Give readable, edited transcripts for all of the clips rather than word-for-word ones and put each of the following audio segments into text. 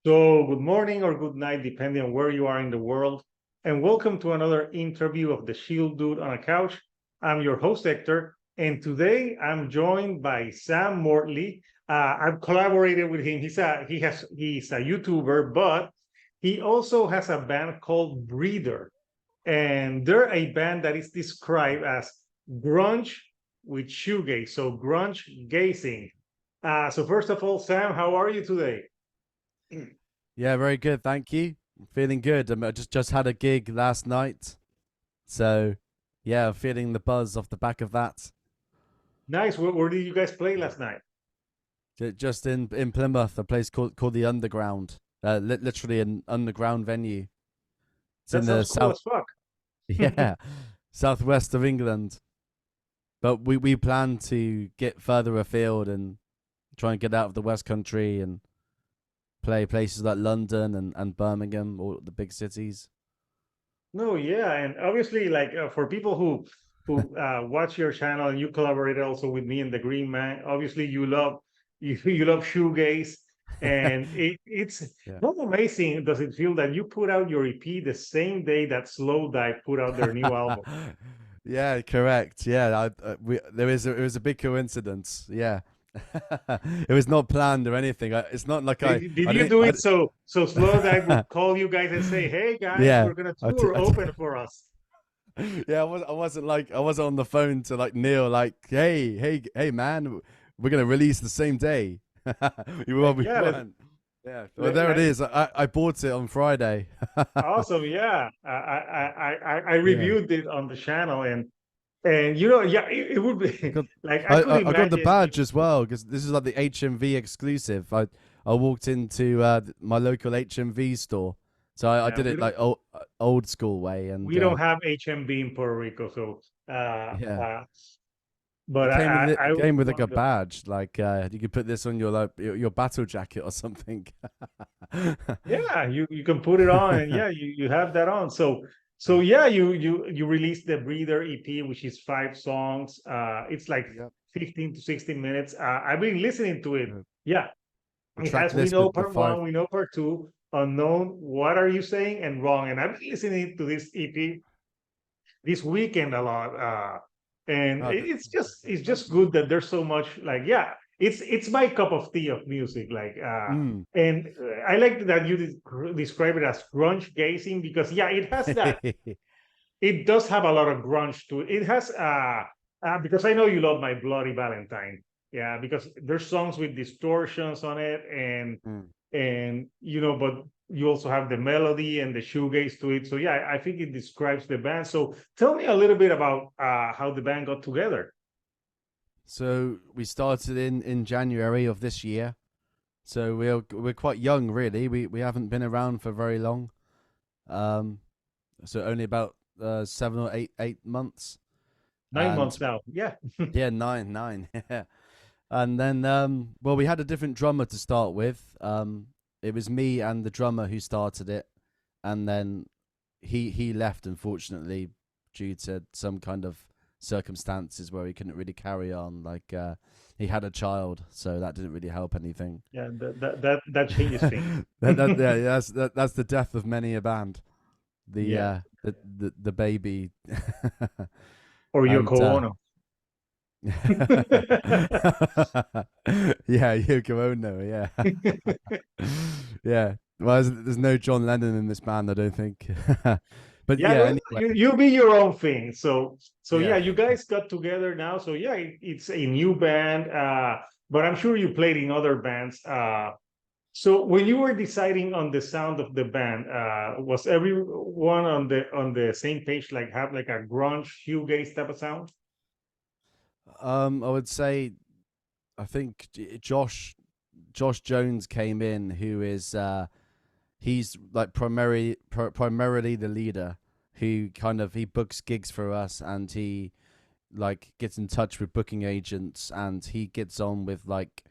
So, good morning or good night, depending on where you are in the world. And welcome to another interview of the Shield Dude on a Couch. I'm your host, Hector. And today I'm joined by Sam Mortley. I've collaborated with him. He's a YouTuber, but he also has a band called Breather. And they're a band that is described as grunge with shoegaze. So grunge gazing. So first of all, Sam, how are you today? Yeah, very good. Thank you. Feeling good. I just had a gig last night, so yeah, feeling the buzz off the back of that. Nice. Where did you guys play last night? Just in Plymouth, a place called the Underground. Literally an underground venue. It's That in the sounds cool south, as fuck. yeah, southwest of England. But we plan to get further afield and try and get out of the West Country and play places like London and Birmingham, or the big cities. No, yeah, and obviously, like for people who watch your channel and you collaborated also with me and the Green Man. Obviously, you love shoegaze, and it's Yeah. not amazing. Does it feel that you put out your EP the same day that Slow Dive put out their new album? Yeah, correct. Yeah, it was a big coincidence. Yeah, it was not planned or anything. It's not like Did I you didn't do it so Slow Dive would call you guys and say, "Hey guys, yeah, we're gonna tour, I open for us." yeah, I wasn't on the phone to like Neil like, hey man, we're gonna release the same day. Like, We yeah, weren't. Yeah, well there it like, is. I bought it on Friday. awesome, yeah. I Yeah. reviewed it on the channel, and you know, yeah, it would I be got like I could I got the imagine if badge as well because this is like the HMV exclusive. I walked into my local HMV store, so I yeah, did it like old school way, and we don't have HMB in Puerto Rico, so yeah, but I it would came with like a love to. badge. Like you could put this on your like your battle jacket or something. Yeah, you can put it on, and yeah, you have that on. So yeah, you released the Breather EP, which is 5 songs. It's like Yep. 15 to 16 minutes. I've been listening to it. Yeah, The it track has We list Know with the Part five. One, We Know Part Two, Unknown, What Are You Saying, and Wrong. And I've been listening to this EP this weekend a lot. And Oh, it's just good that there's so much like, yeah, it's my cup of tea of music. Like mm. and I like that you describe it as grunge gazing, because yeah, it does have a lot of grunge to it. It has because I know you love My Bloody Valentine. Yeah, because there's songs with distortions on it, Mm. and but you also have the melody and the shoegaze to it. So yeah, I think it describes the band. So tell me a little bit about how the band got together. So we started in January of this year. So we're quite young, really. We haven't been around for very long. Um, so only about 7 or 8 months, 9 months and now. Yeah. yeah, nine. Yeah, and then well, we had a different drummer to start with. It was me and the drummer who started it, and then he left unfortunately due to some kind of circumstances where he couldn't really carry on. Like he had a child, so that didn't really help anything. Yeah, that changes things. Yeah, that's the death of many a band. The Yeah. the baby, Or and Yoko Ono. yeah, Yoko Ono, yeah, yeah. Well, there's no John Lennon in this band, I don't think. But Yeah, yeah, well, anyway, you be your own thing. So yeah, yeah. you guys got together now. So yeah, it's a new band. But I'm sure you played in other bands. So when you were deciding on the sound of the band, was everyone on the same page, like have like a grunge shoegaze type of sound? I would say I think Josh Jones came in, who is he's like primarily the leader, who kind of he books gigs for us, and he like gets in touch with booking agents, and he gets on with like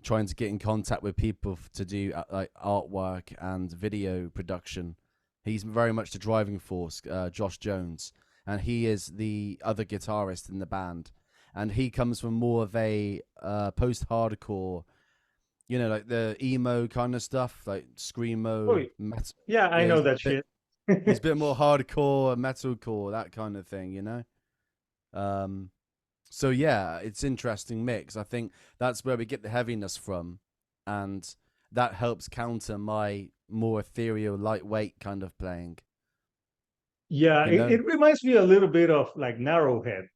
trying to get in contact with people to do like artwork and video production. He's very much the driving force, Josh Jones, and he is the other guitarist in the band. And he comes from more of a post-hardcore You know, like the emo kind of stuff, like Oh, screamo, metal. yeah, I Yeah, know that shit. he's a bit more hardcore, metalcore, that kind of thing. You know. Um, so yeah, it's interesting mix. I think that's where we get the heaviness from, and that helps counter my more ethereal, lightweight kind of playing. Yeah, You it, know. it reminds me a little bit of like Narrowhead,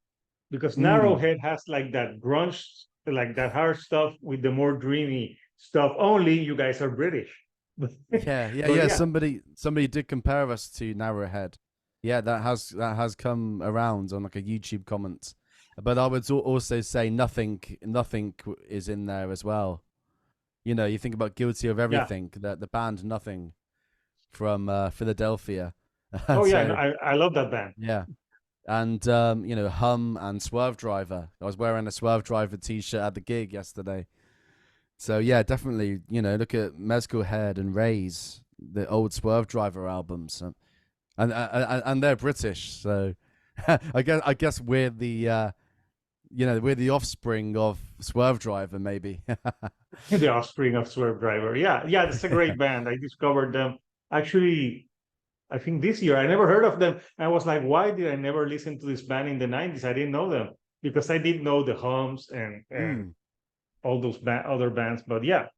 because Mm. Narrowhead has like that grunge, like that hard stuff with the more dreamy stuff. Only you guys are British. Yeah, yeah, But yeah. yeah, Somebody did compare us to Narrowhead. Yeah, that has come around on like a YouTube comment. But I would also say nothing is in there as well. You know, you think about Guilty of yeah. Everything, the band Nothing from Philadelphia. Oh yeah, no, So I love that band. yeah, and you know, Hum and Swerve Driver. I was wearing a Swerve Driver T-shirt at the gig yesterday. So yeah, definitely. You know, look at Mezcal Head and Rays, the old Swerve Driver albums, and they're British. So I guess we're the we're the offspring of Swerve Driver, maybe. The offspring of Swerve Driver. Yeah, yeah, that's a great band. I discovered them actually. I think this year I never heard of them. I was like, why did I never listen to this band in the 90s? I didn't know them because I didn't know the Hums and Mm. all those other bands. But yeah,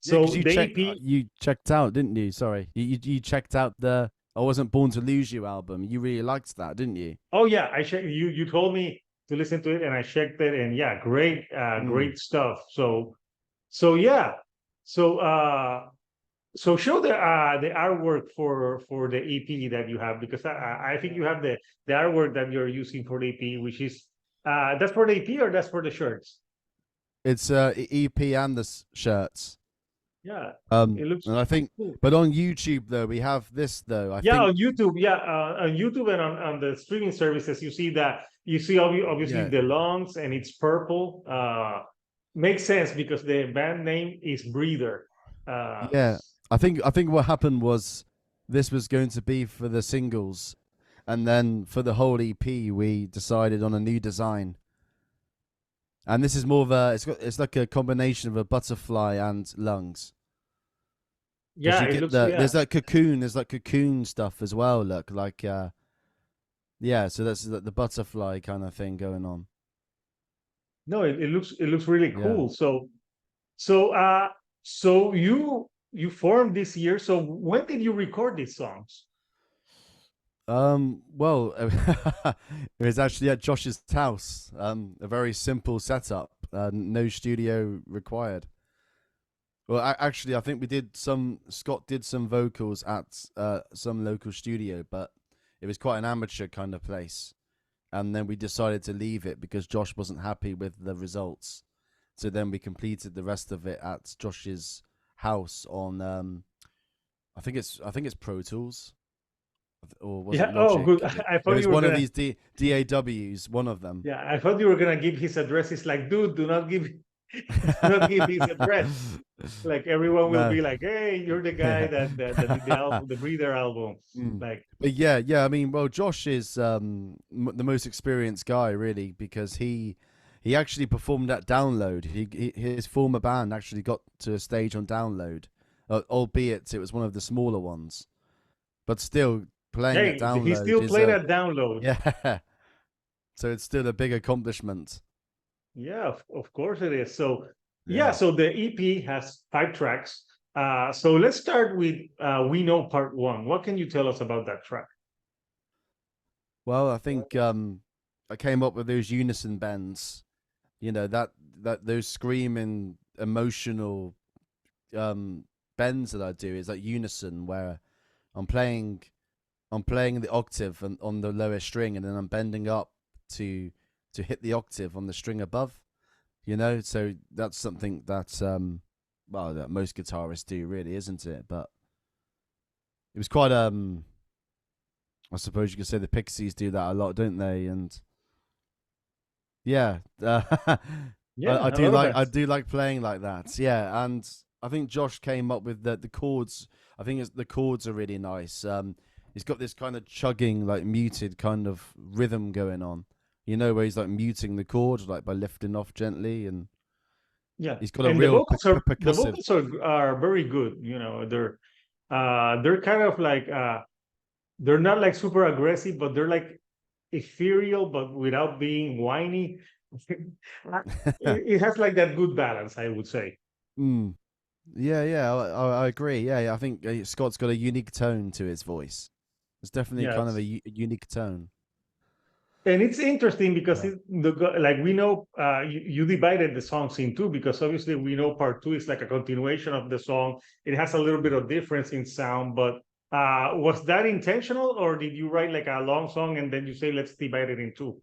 Yeah, because so the EP. you checked out, didn't you? Sorry, you checked out the I Wasn't Born to Lose You album. You really liked that, didn't you? Oh yeah, I checked. You told me to listen to it, and I checked it, and yeah, great, Mm. great stuff. So yeah, so so show the artwork for the EP that you have, because I think you have the artwork that you're using for the EP, which is that's for the EP or that's for the shirts. It's EP and the shirts. Yeah, it looks And I think, cool. but on YouTube though, we have this though. I Yeah, think, on YouTube. Yeah, on YouTube and on the streaming services, you see that you see obviously yeah, the lungs and it's purple. Makes sense because the band name is Breather. yeah. I think what happened was this was going to be for the singles, and then for the whole EP, we decided on a new design. And this is more of a it's like a combination of a butterfly and lungs. Because Yeah, you it get looks, yeah. there's like cocoon stuff as well. Look, like yeah, so that's the butterfly kind of thing going on. No, it looks really Yeah. cool. So so you formed this year. So when did you record these songs? Well, it was actually at Josh's house. A very simple setup. No studio required. Well, actually, I think we did some. Scott did some vocals at some local studio, but it was quite an amateur kind of place. And then we decided to leave it because Josh wasn't happy with the results. So then we completed the rest of it at Josh's house on I think it's Pro Tools, or was it Yeah. Oh, Logic? good. I It thought was you were one of gonna. these DAWs, one of them. Yeah, I thought you were gonna give his address. It's like, dude, do not give, do not give his address. Like everyone will No. be like, hey, you're the guy Yeah. that did the album, the Breather album. Mm. Like, But yeah, yeah. I mean, well, Josh is the most experienced guy, really, because he actually performed at Download. His former band actually got to a stage on Download, albeit it was one of the smaller ones. But still, playing at hey, he Download still is played a at Download. yeah. So it's still a big accomplishment. Yeah, of course it is. So yeah, Yeah. so the EP has 5 tracks. So let's start with We Know Part One. What can you tell us about that track? Well, I think I came up with those unison bends. You know that those screaming emotional um bends that I do is like unison where I'm playing I'm playing the octave on the lowest string, and then I'm bending up to hit the octave on the string above. You know, so that's something that well, that most guitarists do, really, isn't it? But it was quite I suppose you could say the Pixies do that a lot, don't they? And yeah, Yeah, a do lot of like I bands. do like playing like that. Yeah, and I think Josh came up with the chords. I think the chords are really nice. He's got this kind of chugging, like muted kind of rhythm going on. You know, where he's like muting the chord, like by lifting off gently, and Yeah, He's got a and the real percussive. vocals are very good. You know, they're kind of like they're not like super aggressive, but they're like ethereal, but without being whiny. It has like that good balance, I would say. Mm. Yeah, yeah, I agree. Yeah, yeah, I think Scott's got a unique tone to his voice. It's definitely Yeah, kind of a unique tone. and it's interesting because Yeah. like we know you divided the songs in two because obviously we know part two is like a continuation of the song. It has a little bit of difference in sound, but was that intentional or did you write like a long song and then you say let's divide it in two?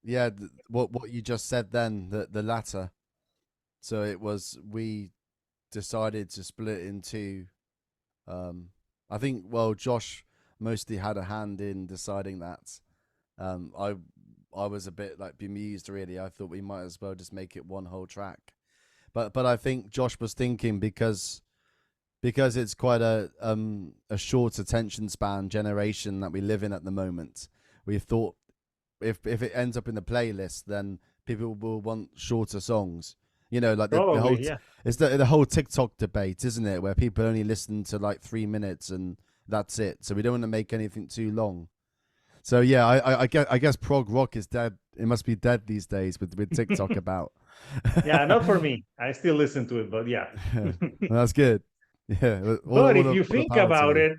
Yeah, what you just said then, the latter. So it was we decided to split it in two. Um, I think well, Josh mostly had a hand in deciding that. Um, I I was a bit like bemused really. I thought we might as well just make it one whole track. But I think Josh was thinking because it's quite a short attention span generation that we live in at the moment. We thought if it ends up in the playlist, then people will want shorter songs. You know, like the whole Probably, yeah. it's the whole TikTok debate, isn't it? Where people only listen to like 3 minutes and that's it. So we don't want to make anything too long. So yeah, I guess prog rock is dead. It must be dead these days with TikTok about. Yeah, not for me. I still listen to it, but yeah. Well, that's good. Yeah, But if you all the think power to about you. it,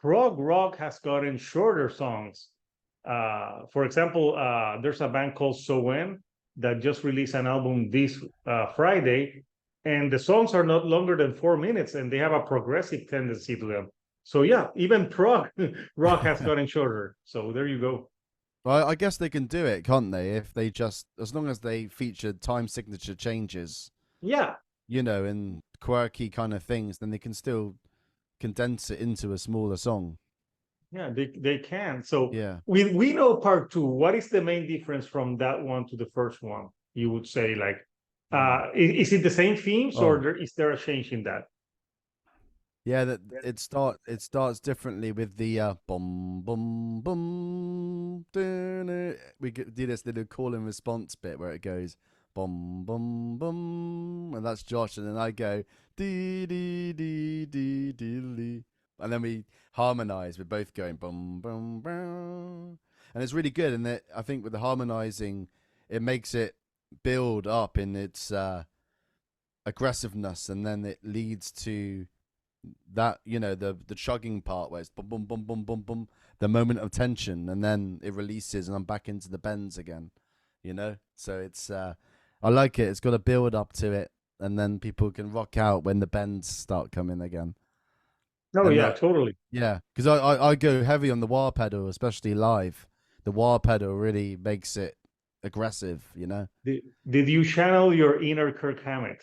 prog rock has gotten shorter songs. For example, there's a band called So When that just released an album this Friday, and the songs are not longer than 4 minutes, and they have a progressive tendency to them. So yeah, even prog rock has gotten shorter. So there you go. Well, I guess they can do it, can't they? If they just, as long as they feature time signature changes, Yeah, and quirky kind of things, then they can still condense it into a smaller song. yeah, they can. So Yeah. we know part two. What is the main difference from that one to the first one? You would say like, Mm. is it the same themes or Oh, is there a change in that? yeah. That it starts differently with the boom boom boom. We do this little call and response bit where it goes boom boom boom, and that's Josh, and then I go dee dee dee dee dee dee, and then we harmonize. We're both going boom boom boom, and it's really good. And I think with the harmonizing, it makes it build up in its aggressiveness, and then it leads to that the chugging part where it's boom boom boom boom boom boom, the moment of tension, and then it releases and I'm back into the bends again. So it's I like it. It's got a build up to it, and then people can rock out when the bends start coming again. Oh And yeah, totally. yeah, because I go heavy on the wah pedal, especially live. The wah pedal really makes it aggressive. Did you channel your inner Kirk Hammett?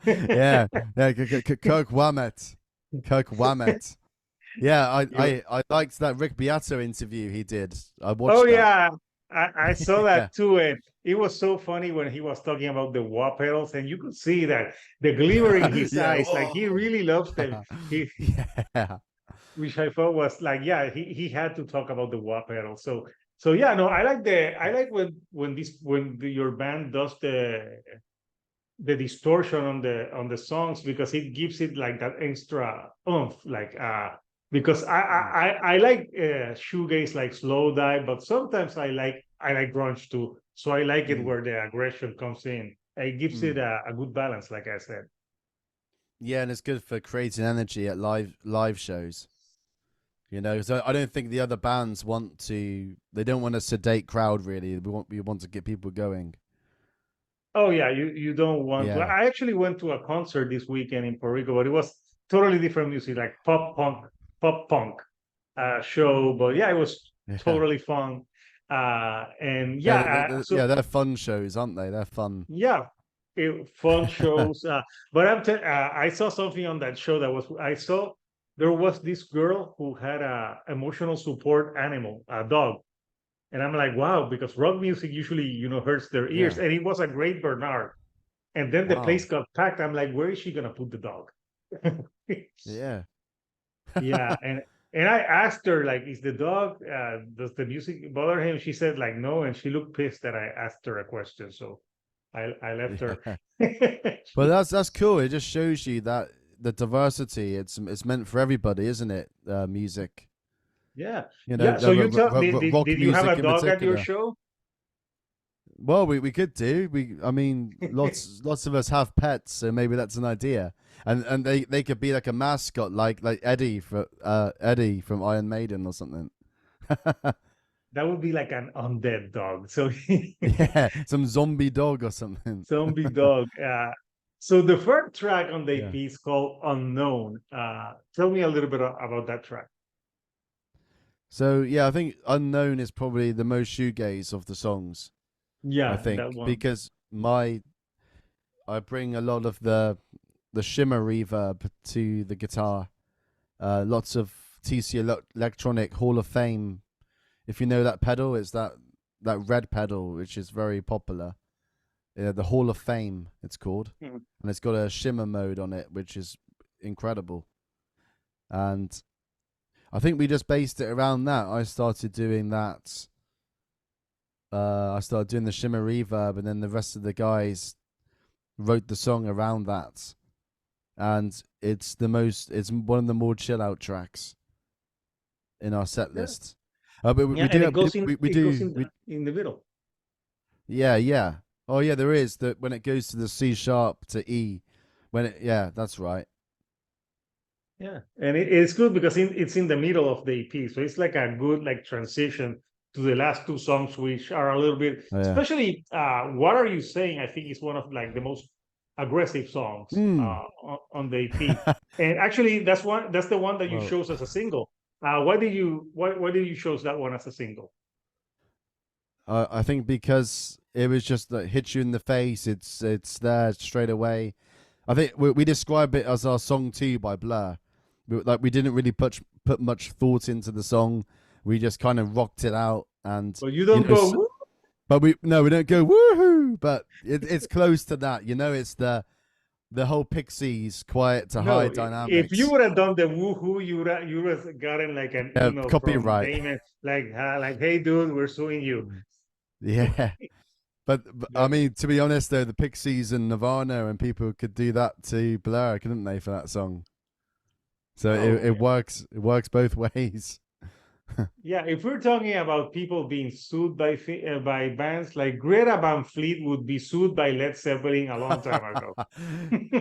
Yeah, yeah. Kirk Wamet, Kirk Wamet. Yeah, You, I liked that Rick Beato interview he did. I oh watched that. yeah, I saw Yeah. that too, and it was so funny when he was talking about the wah pedals, and you could see that the glimmer in his Yeah. eyes, like he Whoa. really loves them. Yeah. Which I thought was like, yeah, he had to talk about the wah pedal. So yeah, no, I like when your band does the distortion on the songs because it gives it like that extra oomph, like because Mm, I like shoegaze like slow dive, but sometimes I like grunge too. So I like it mm, where the aggression comes in. It gives it mm. a good balance, like I said. Yeah, and it's good for creating energy at live shows. So I don't think the other bands want to. They don't want a sedate crowd. Really, we want to get people going. Oh yeah, you don't want to. Yeah. I actually went to a concert this weekend in Puerto Rico, but it was totally different music, like pop punk show. But yeah, it was Yeah. totally fun. And Yeah, yeah, so yeah, they're fun shows, aren't they? They're fun. yeah, fun shows. But I saw something on that show that was I saw there was this girl who had a emotional support animal, a dog. And I'm like, wow, because rock music usually, hurts their ears. Yeah. And it was a Great Bernard. And then the place Wow. got packed. I'm like, where is she gonna put the dog? Yeah. Yeah, and I asked her like, is the dog? Does the music bother him? She said like no, and she looked pissed that I asked her a question. So I left her. Yeah. But that's cool. It just shows you that the diversity. It's meant for everybody, isn't it? Music. Yeah, You know, yeah. So you tell rock did you have a music in dog at your particular. show? Well, we could do. I mean, lots of us have pets, so maybe that's an idea. And they could be like a mascot, like Eddie from Iron Maiden or something. That would be like an undead dog. So Yeah, some zombie dog or something. zombie dog. So the first track on the Yeah. EP is called Unknown. Tell me a little bit about that track. So yeah, I think Unknown is probably the most shoegaze of the songs. I Yeah, think that one. because I bring a lot of the shimmer reverb to the guitar. Lots of TC Electronic Hall of Fame. If you know that pedal, it's that red pedal which is very popular. The Hall of Fame, it's called, Mhm. and it's got a shimmer mode on it, which is incredible. And I think we just based it around that. I started doing that. I started doing the shimmer reverb, and then the rest of the guys wrote the song around that. And it's one of the more chill out tracks in our set Yeah, list. But yeah, we and do have, we it goes do we, in the middle. yeah, yeah. Oh yeah, there is that when it goes to the C sharp to E. Yeah, that's right. Yeah, and it's good because it's in the middle of the EP, so it's like a good like transition to the last two songs, which are a little bit, Oh, yeah. especially "What Are You Saying?" I think is one of like the most aggressive songs Hmm. on the EP, and actually that's the one that you Well, chose as a single. Why did you chose that one as a single? I think because it was just that hits you in the face. It's there straight away. I think we describe it as our song two by Blur. We didn't really put much thought into the song. We just kind of rocked it out, and Well, you you don't know, go. "Woo!" but we don't go woohoo. But it's close to that. You know, it's the whole Pixies quiet to high No, if you dynamics. would have done the woohoo, you would have gotten like an email from Copyright. Damon, like, hey, dude, we're suing you. Yeah. But I That, mean, to be honest, though, the Pixies and Nirvana and people could do that to Blur, couldn't they, for that song? So oh, it works. It works both ways. yeah. If we're talking about people being sued by bands, like Greta Van Fleet would be sued by Led Zeppelin a long time ago.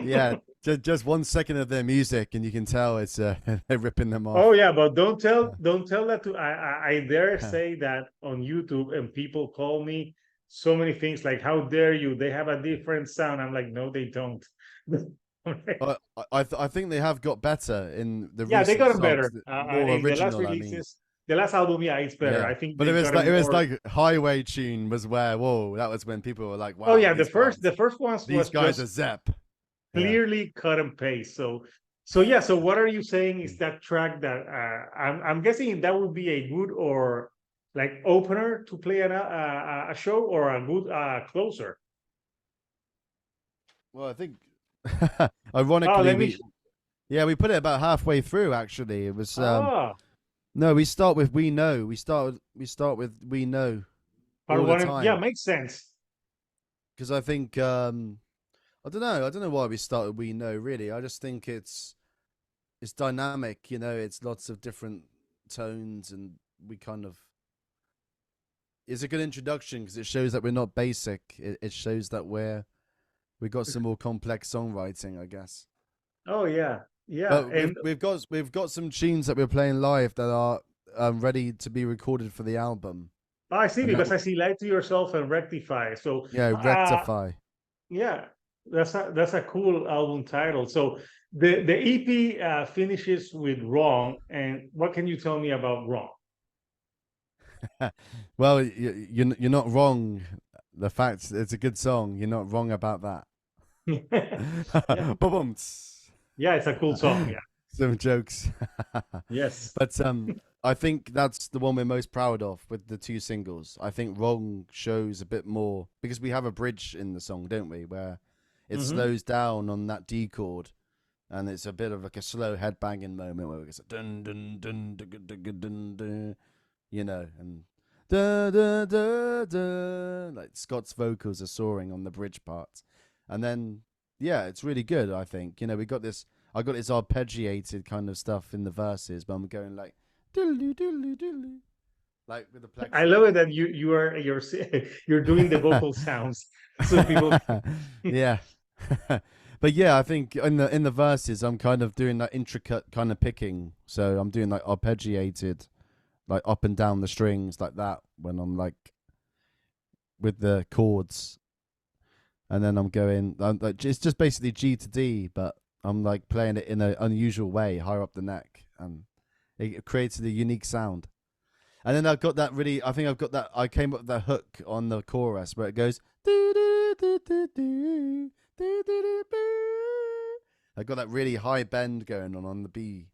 Yeah, just 1 second of their music, and you can tell it's they're ripping them Oh off. yeah, but don't tell that to I dare say that on YouTube, and people call me so many things like, how dare you? They have a different sound. I'm like, no, they don't. I think they have got better in the Yeah, they recent gotten songs, better. more In the last original. I mean, releases, the last album, yeah, it's better. yeah. I think But they've it gotten was more. like Highway Tune was where whoa, that was when people were like, Oh wow, yeah, the first ones these was guys just are Zepp. Yeah. clearly cut and paste. So yeah. So what are you saying is that track that I'm guessing that would be a good or like opener to play a show, or a good closer. Well, I think Oh, ironically let me. we put it about halfway through. Actually, it was Ah, no, we start with We Know. We start with We Know part all the one. Yeah, time makes sense. because I think I don't know why we started We Know. Really, I just think it's dynamic. You know, it's lots of different tones, and we kind of it's a good introduction because it shows that we're not basic. It shows that we got some more complex songwriting, I guess. Oh yeah, yeah, But and we've got some tunes that we're playing live that are ready to be recorded for the album, I see, and that because I see Lie to Yourself and Rectify. So rectify. yeah, that's a cool album title. So the EP finishes with Wrong, and what can you tell me about Wrong? Well, you're not wrong. The fact it's a good song, you're not wrong about that. Yeah, Ba-bum. yeah, it's a cool song. Yeah, Some jokes. yes. But I think that's the one we're most proud of with the two singles. I think Wrong shows a bit more because we have a bridge in the song, don't we, where it Hmm. slows down on that D chord, and it's a bit of like a slow headbanging moment where it goes dun dun dun dun dun dun dun, you know, and da da da da. Like Scott's vocals are soaring on the bridge part, and then yeah, it's really good. I think we got this. I got this arpeggiated kind of stuff in the verses, but I'm going like diddly diddly diddly, like with the I plexi. love it that you're doing the vocal sounds so people. Yeah. But yeah, I think in the verses I'm kind of doing that intricate kind of picking. So I'm doing like arpeggiated, like up and down the strings like that when I'm like with the chords. And then I'm going like it's just basically G to D, but I'm like playing it in an unusual way, higher up the neck, and it creates a unique sound. And then I've got that really. I think I've got that. I came up with that hook on the chorus where it goes. I got that really high bend going on the B.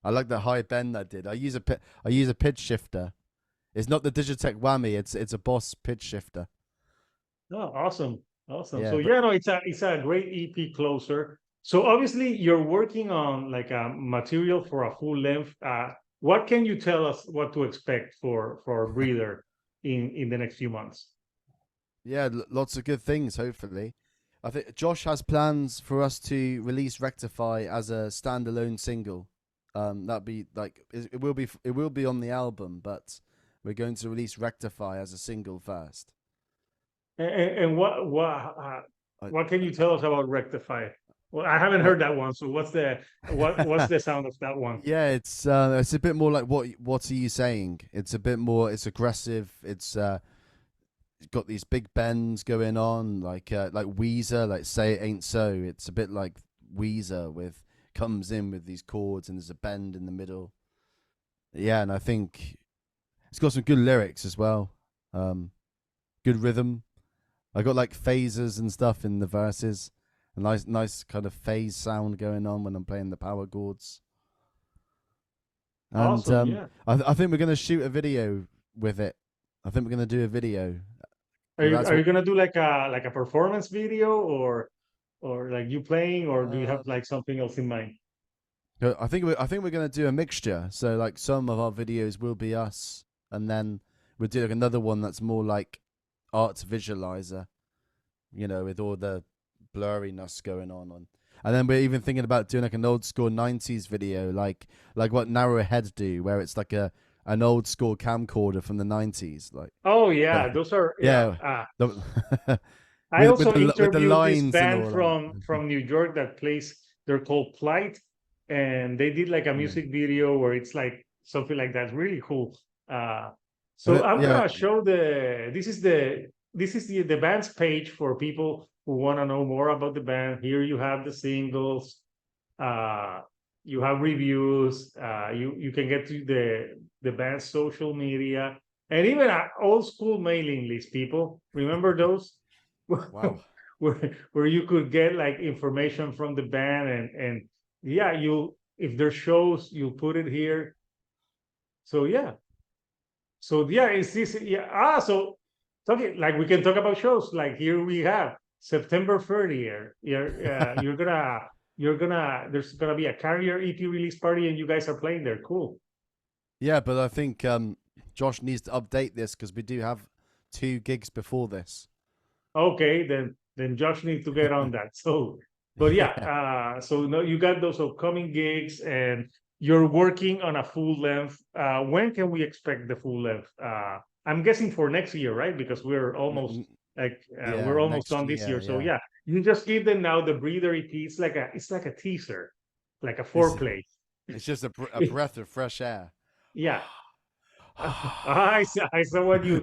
I like the high bend I did. I use a pitch shifter. It's not the Digitech whammy. It's a Boss pitch shifter. Oh, awesome, awesome. Yeah, So but yeah, no, it's a great EP closer. So obviously you're working on like a material for a full length. What can you tell us what to expect for Breather in the next few months? yeah, lots of good things. Hopefully, I think Josh has plans for us to release Rectify as a standalone single. That'd be like it will be on the album, but we're going to release Rectify as a single first. And I, what can you tell us about Rectify? Well, I haven't well, heard that one. So what's the sound of that one? yeah, it's a bit more like what are you saying? It's a bit more. It's aggressive. It's got these big bends going on, like Weezer, like Say It Ain't So. It's a bit like Weezer with comes in with these chords and there's a bend in the middle. Yeah, and I think it's got some good lyrics as well. Good rhythm. I got like phasers and stuff in the verses. A nice kind of phase sound going on when I'm playing the power chords. And Awesome, yeah. I think we're gonna shoot a video with it. I think we're gonna do a video. So that's Are you what. gonna do like a performance video or like you playing or do you have Um, like something else in mind? I think we're gonna do a mixture. So like some of our videos will be us, and then we'll do like another one that's more like art visualizer. With all the blurriness going on. And then we're even thinking about doing like an old school '90s video, like what Narrow Head do, where it's like an old school camcorder from the '90s, like Oh uh, yeah, those are yeah. yeah, the, I with also the interviewed this lines and band all that. from New York that plays. They're called Plight, and they did like a Yeah, music video where it's like something like that. Really cool. So I'm yeah, gonna show the band's page for people who want to know more about the band. Here you have the singles. Uh, you have reviews. You can get to the band's social media and even an old school mailing list. People remember those? wow. where you could get like information from the band and yeah, you if there's shows, you'll put it here. So yeah, it's this yeah. So talking like we can talk about shows. Like here we have September 30th. You're gonna there's gonna be a Carrier EP release party and you guys are playing there. Cool. Yeah, but I think Josh needs to update this because we do have 2 gigs before this. Okay, then Josh needs to get on that. So, but yeah, Yeah. so no, you got those upcoming gigs, and you're working on a full length. When can we expect the full length? I'm guessing for next year, right? Because we're N- almost n- like we're yeah, almost next done this year. year. So Yeah. yeah, you just give them now the breather EP. It's like a teaser, like a It's foreplay. it's just a breath of fresh air. Yeah, I saw what you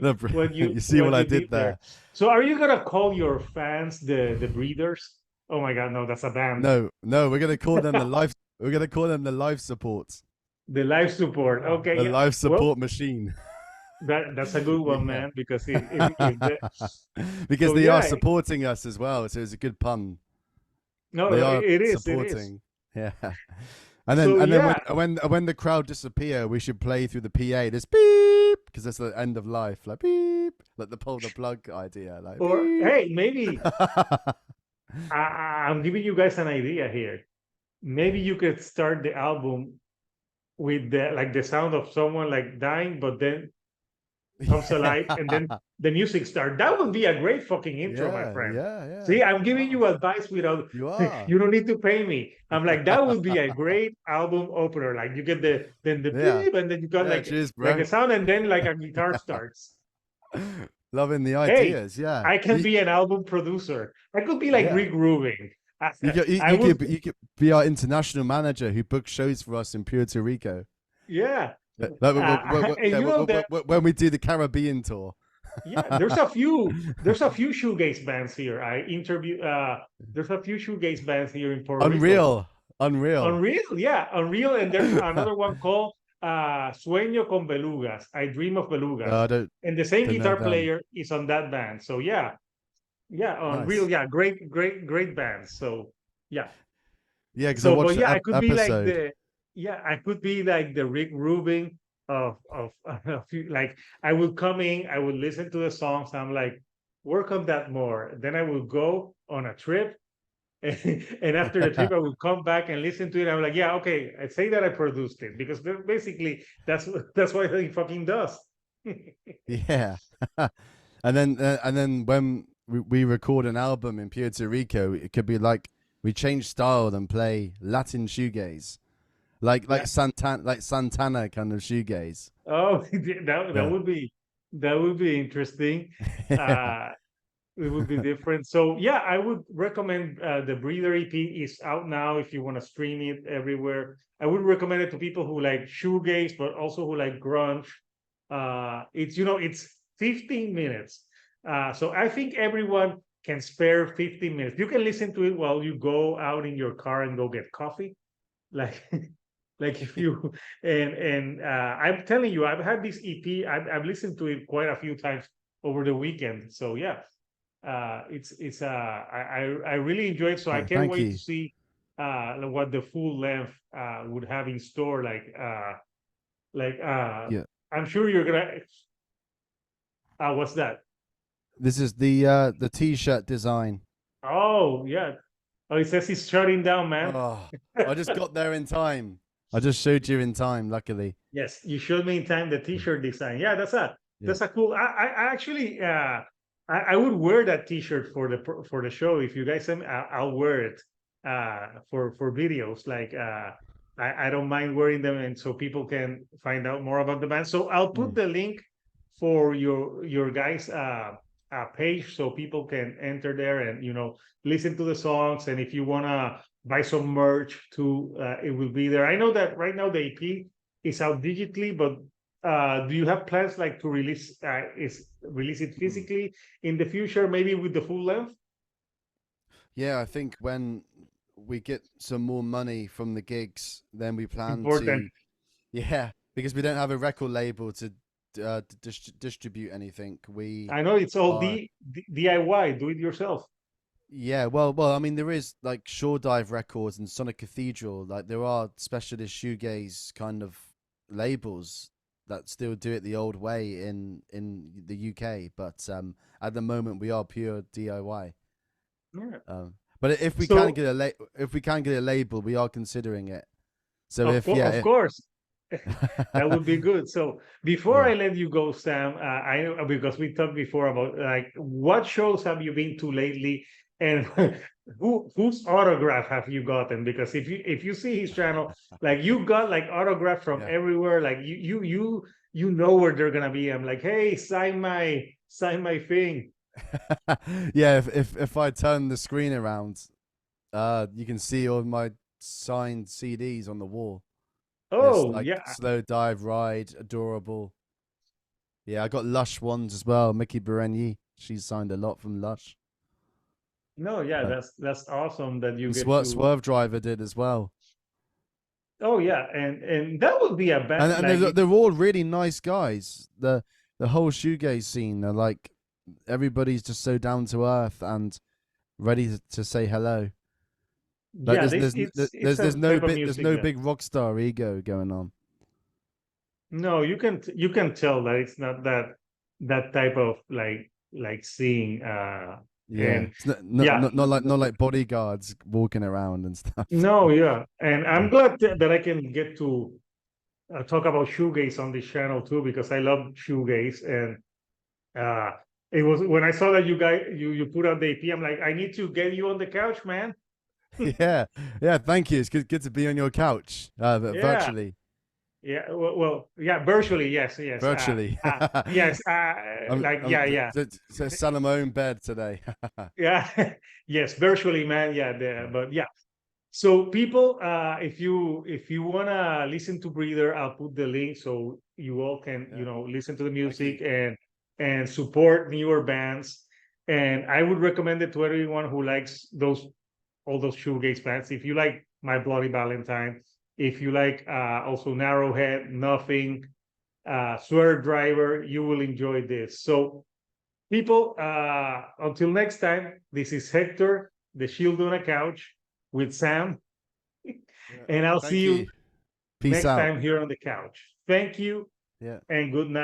You see what what I you did did there. there? So are you gonna call your fans the breeders? Oh my god, no, that's a band. No, no, we're gonna call them the life. We're gonna call them the life support, The live support. Okay, the yeah. life Well, support machine. that's a good one, Yeah, man. Because if the because so they are yeah, supporting us as well. So it's a good pun. no, They no, are it is. supporting. Yeah, and So then yeah, when the crowd disappear, we should play through the PA. This beep because that's the end of life. Like beep, like the pull the plug idea. Like or beep. hey, maybe I'm giving you guys an idea here. Maybe you could start the album with the like the sound of someone like dying, but then comes alive, and then Yeah. the music starts. That would be a great fucking intro, my Yeah, friend. yeah, yeah. See, I'm giving Wow. you advice without You are. you don't need to pay me. I'm like, that would be a great album opener. Like you get the Yeah. beep, and then you got Yeah, cheers, like bro. a sound, and then like a guitar starts. Loving the Hey, ideas. Yeah. I can be an album producer. I could be like Yeah. Rick Rubin. I You would, you could be our international manager who books shows for us in Puerto Rico. yeah. And Yeah, you know that, when we do the Caribbean tour. yeah. There's a few shoegaze bands here. There's a few shoegaze bands here in Puerto Rico. Unreal. Unreal. Unreal, yeah, Unreal. And there's another one called Sueño con Belugas. I Dream of Belugas. I And the same don't know guitar them. player is on that band. So yeah, Unreal, Nice. yeah, great bands. So yeah. Yeah, because I So, but watched yeah, the I could be like episode. I could be like the Rick Rubin like I would come in, I would listen to the songs. I'm like, work on that more. Then I would go on a trip, and after the trip, I would come back and listen to it. I'm like, yeah, okay, I say that I produced it because basically that's what he fucking does. Yeah. And then when we record an album in Puerto Rico, it could be like we change style and play Latin shoegaze. Yeah. Like Santana kind of shoegaze. Oh, that Yeah. that would be interesting. Uh, it would be different. So yeah, I would recommend the Breather EP is out now if you want to stream it everywhere. I would recommend it to people who like shoegaze, but also who like grunge. It's 15 minutes. So I think everyone can spare 15 minutes. You can listen to it while you go out in your car and go get coffee. Like like if you and I'm telling you, I've had this EP, I've listened to it quite a few times over the weekend. So yeah, I really enjoy it. So I Oh, can't thank wait you. to see what the full length would have in store. Like Yeah. I'm sure you're gonna. What's that? This is the t-shirt design. Oh yeah. Oh, it says he's shutting down, man. Oh, I just got there in time. I just showed you in time, luckily. Yes, you showed me in time the Yeah. T-shirt design. Yeah, Yeah. that's a cool. I actually I would wear that T-shirt for the show. If you guys send me, I'll wear it for videos. Like I don't mind wearing them, and so people can find out more about the band. So I'll put Mm. the link for your guys page so people can enter there and listen to the songs. And if you wanna buy some merch too, it will be there. I know that right now the EP is out digitally, but do you have plans like to release it Mm. physically in the future, maybe with the full length? Yeah, I think when we get some more money from the gigs, then we plan Important. to, yeah, because we don't have a record label to distribute anything. We I know it's all are, DIY, do it yourself. yeah, I mean, there is like Shore Dive Records and Sonic Cathedral. Like, there are specialist shoegaze kind of labels that still do it the old way in the UK. But at the moment, we are pure DIY. Yeah. But if we can So get if we can get a label, we are considering it. So of if course, of yeah, course, that would be good. So before yeah. I let you go, Sam, I know because we talked before about like what shows have you been to lately, and whose autograph have you gotten? Because if you see his channel, like you got like autograph from Yeah. everywhere. Like you know where they're gonna be. I'm like, hey, sign my thing. Yeah, if I turn the screen around, you can see all my signed CDs on the wall. There's Oh like yeah, Slow Dive Ride, Adorable. Yeah, I got Lush ones as well. Mickey Berenier, she's signed a lot from Lush. no, yeah, Uh, that's awesome that you and get to. Swerve Driver did as well. Oh yeah, and that would be a bad And they're all really nice guys. The whole shoegaze scene, they're like everybody's just so down to earth and ready to say hello. Like yeah. It's a type of there's music no that big rock star ego going on. no, you can tell that it's not that type of like seeing Yeah, and it's yeah, not like bodyguards walking around and stuff. no, yeah, and I'm Yeah. glad that I can get to talk about shoegaze on this channel too, because I love shoegaze. And it was when I saw that you put out the EP, I'm like, I need to get you on the couch, man. Yeah, yeah. Thank you. It's good to be on your couch, Yeah. virtually. Yeah, well, yeah, virtually, yes, yes, Virtually. yes, like, yeah, sat on my own bed today. yeah, yes, virtually, man, yeah, but yeah. So people, if you wanna listen to Breather, I'll put the link so you all can, Yeah. listen to the Thank music you. and support newer bands. And I would recommend it to everyone who likes all those shoegaze bands. If you like My Bloody Valentine, if you like also Narrowhead, Nothing, Swear Driver, you will enjoy this. So people, until next time, this is Hector, the Shield on a Couch with Sam, Yeah. and I'll see Thank you you. Peace next out. time here on the couch. Thank you Yeah. and good night.